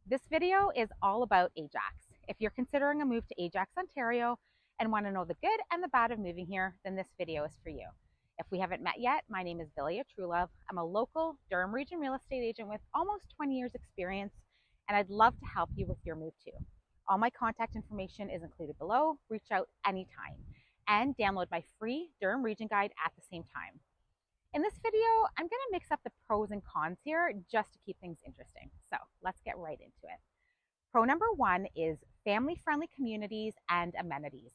This video is all about Ajax. If you're considering a move to Ajax, Ontario, and want to know the good and the bad of moving here, then this video is for you. If we haven't met yet, my name is Vilija Truelove. I'm a local Durham Region real estate agent with almost 20 years experience, and I'd love to help you with your move too. All my contact information is included below. Reach out anytime and download my free Durham Region guide at the same time. In this video, I'm going to mix up the pros and cons here just to keep things interesting. So let's get right into it. Pro number one is family-friendly communities and amenities.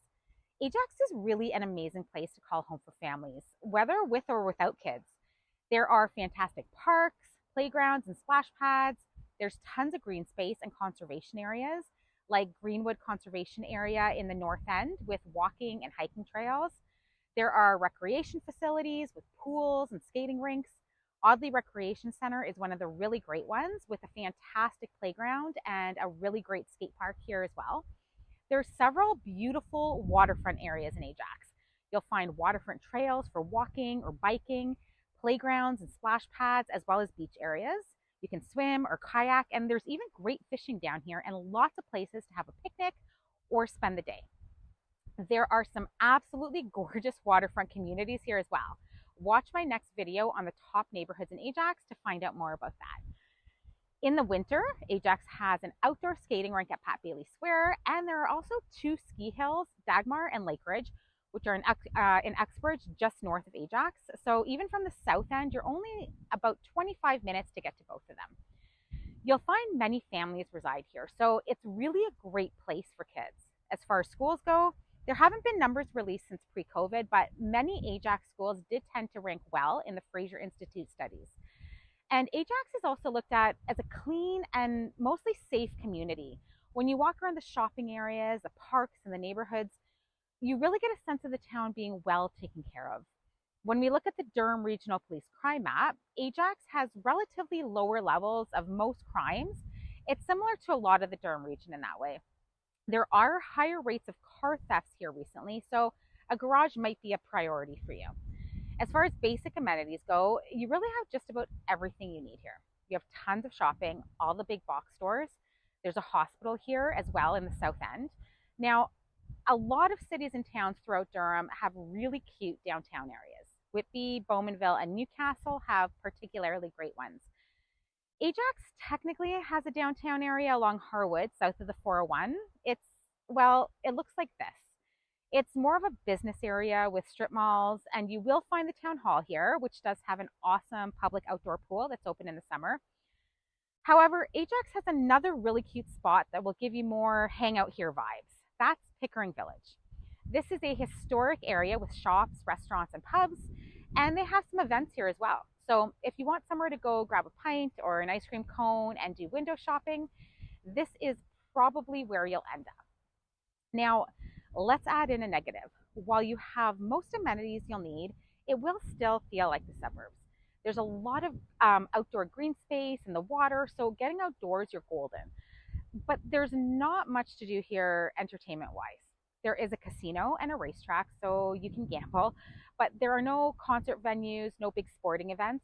Ajax is really an amazing place to call home for families, whether with or without kids. There are fantastic parks, playgrounds, and splash pads. There's tons of green space and conservation areas, like Greenwood Conservation Area in the North End with walking and hiking trails. There are recreation facilities with pools and skating rinks. Audley Recreation Center is one of the really great ones with a fantastic playground and a really great skate park here as well. There are several beautiful waterfront areas in Ajax. You'll find waterfront trails for walking or biking, playgrounds and splash pads, as well as beach areas. You can swim or kayak, and there's even great fishing down here and lots of places to have a picnic or spend the day. There are some absolutely gorgeous waterfront communities here as well. Watch my next video on the top neighborhoods in Ajax to find out more about that. In the winter, Ajax has an outdoor skating rink at Pat Bailey Square, and there are also two ski hills, Dagmar and Lake Ridge, which are in Uxbridge, just north of Ajax. So even from the south end, you're only about 25 minutes to get to both of them. You'll find many families reside here, so it's really a great place for kids. As far as schools go, there haven't been numbers released since pre-COVID, but many Ajax schools did tend to rank well in the Fraser Institute studies. And Ajax is also looked at as a clean and mostly safe community. When you walk around the shopping areas, the parks, and the neighborhoods, you really get a sense of the town being well taken care of. When we look at the Durham Regional Police crime map, Ajax has relatively lower levels of most crimes. It's similar to a lot of the Durham region in that way. There are higher rates of car thefts here recently, so a garage might be a priority for you. As far as basic amenities go, you really have just about everything you need here. You have tons of shopping, all the big box stores. There's a hospital here as well in the South End. Now, a lot of cities and towns throughout Durham have really cute downtown areas. Whitby, Bowmanville, and Newcastle have particularly great ones. Ajax technically has a downtown area along Harwood, south of the 401. It looks like this. It's more of a business area with strip malls, and you will find the town hall here, which does have an awesome public outdoor pool that's open in the summer. However, Ajax has another really cute spot that will give you more hangout here vibes. That's Pickering Village. This is a historic area with shops, restaurants, and pubs, and they have some events here as well. So if you want somewhere to go grab a pint or an ice cream cone and do window shopping, this is probably where you'll end up. Now, let's add in a negative. While you have most amenities you'll need, it will still feel like the suburbs. There's a lot of outdoor green space and the water, so getting outdoors, you're golden. But there's not much to do here entertainment-wise. There is a casino and a racetrack, so you can gamble, but there are no concert venues, no big sporting events.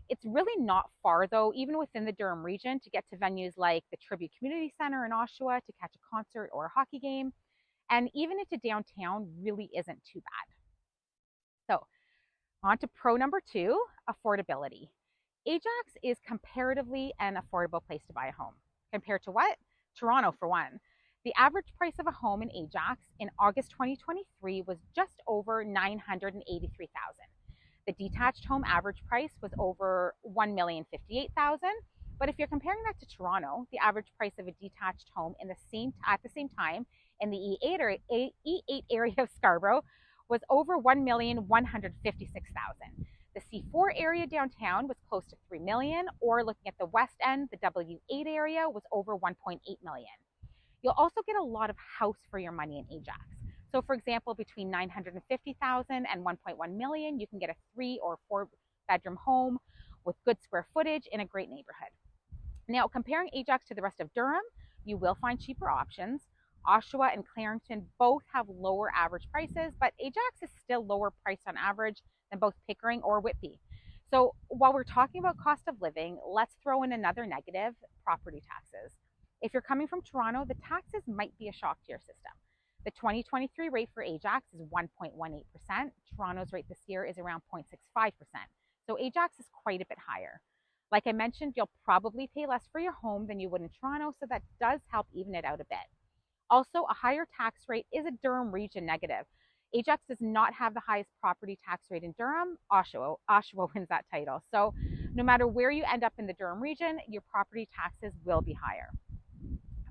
It's really not far, though, even within the Durham region, to get to venues like the Tribute Community Center in Oshawa to catch a concert or a hockey game. And even into downtown really isn't too bad. So on to pro number two, affordability. Ajax is comparatively an affordable place to buy a home. Compared to what? Toronto, for one. The average price of a home in Ajax in August 2023 was just over $983,000. The detached home average price was over $1,058,000. But if you're comparing that to Toronto, the average price of a detached home at the same time in the E8 area of Scarborough was over $1,156,000. The C4 area downtown was close to $3 million, or looking at the west end, the W8 area was over $1.8 million. You'll also get a lot of house for your money in Ajax. So for example, between $950,000 and $1.1 million, you can get a 3 or 4 bedroom home with good square footage in a great neighborhood. Now, comparing Ajax to the rest of Durham, you will find cheaper options. Oshawa and Clarington both have lower average prices, but Ajax is still lower priced on average than both Pickering or Whitby. So while we're talking about cost of living, let's throw in another negative, property taxes. If you're coming from Toronto, the taxes might be a shock to your system. The 2023 rate for Ajax is 1.18%. Toronto's rate this year is around 0.65%. So Ajax is quite a bit higher. Like I mentioned, you'll probably pay less for your home than you would in Toronto, so that does help even it out a bit. Also, a higher tax rate is a Durham region negative. Ajax does not have the highest property tax rate in Durham. Oshawa wins that title. So no matter where you end up in the Durham region, your property taxes will be higher.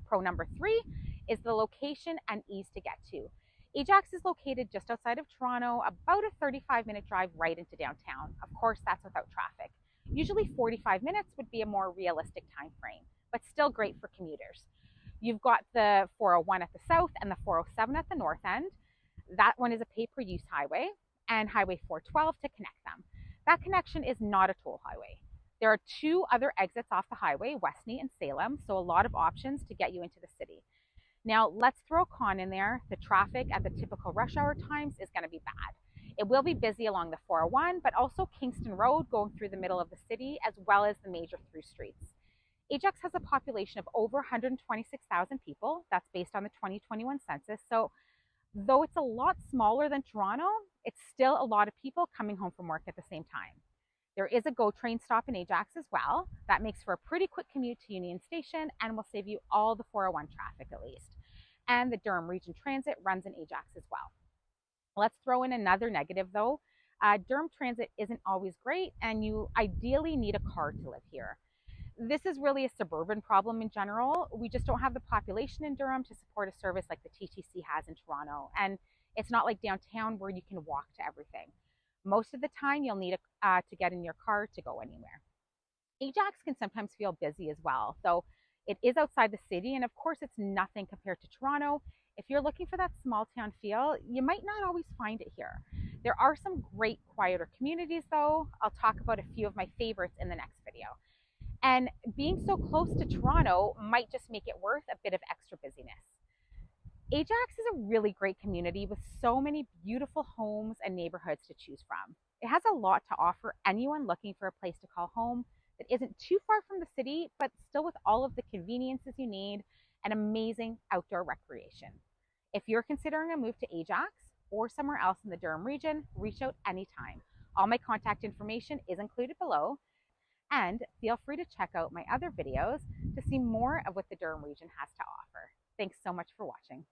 Pro number 3 is the location and ease to get to. Ajax is located just outside of Toronto, about a 35-minute drive right into downtown. Of course, that's without traffic. Usually 45 minutes would be a more realistic time frame, but still great for commuters. You've got the 401 at the south and the 407 at the north end. That one is a pay-per-use highway, and Highway 412 to connect them. That connection is not a toll highway. There are 2 other exits off the highway, Westney and Salem, so a lot of options to get you into the city. Now, let's throw a con in there. The traffic at the typical rush hour times is going to be bad. It will be busy along the 401, but also Kingston Road going through the middle of the city, as well as the major through streets. Ajax has a population of over 126,000 people. That's based on the 2021 census. So though it's a lot smaller than Toronto, it's still a lot of people coming home from work at the same time. There is a GO train stop in Ajax as well. That makes for a pretty quick commute to Union Station and will save you all the 401 traffic at least. And the Durham Region Transit runs in Ajax as well. Let's throw in another negative though. Durham Transit isn't always great, and you ideally need a car to live here. This is really a suburban problem in general. We just don't have the population in Durham to support a service like the TTC has in Toronto. And it's not like downtown where you can walk to everything. Most of the time, you'll need to get in your car to go anywhere. Ajax can sometimes feel busy as well. So it is outside the city, and of course, it's nothing compared to Toronto. If you're looking for that small town feel, you might not always find it here. There are some great quieter communities though. I'll talk about a few of my favorites in the next video. And being so close to Toronto might just make it worth a bit of extra busyness. Ajax is a really great community with so many beautiful homes and neighborhoods to choose from. It has a lot to offer anyone looking for a place to call home that isn't too far from the city, but still with all of the conveniences you need and amazing outdoor recreation. If you're considering a move to Ajax or somewhere else in the Durham region, reach out anytime. All my contact information is included below. And feel free to check out my other videos to see more of what the Durham region has to offer. Thanks so much for watching.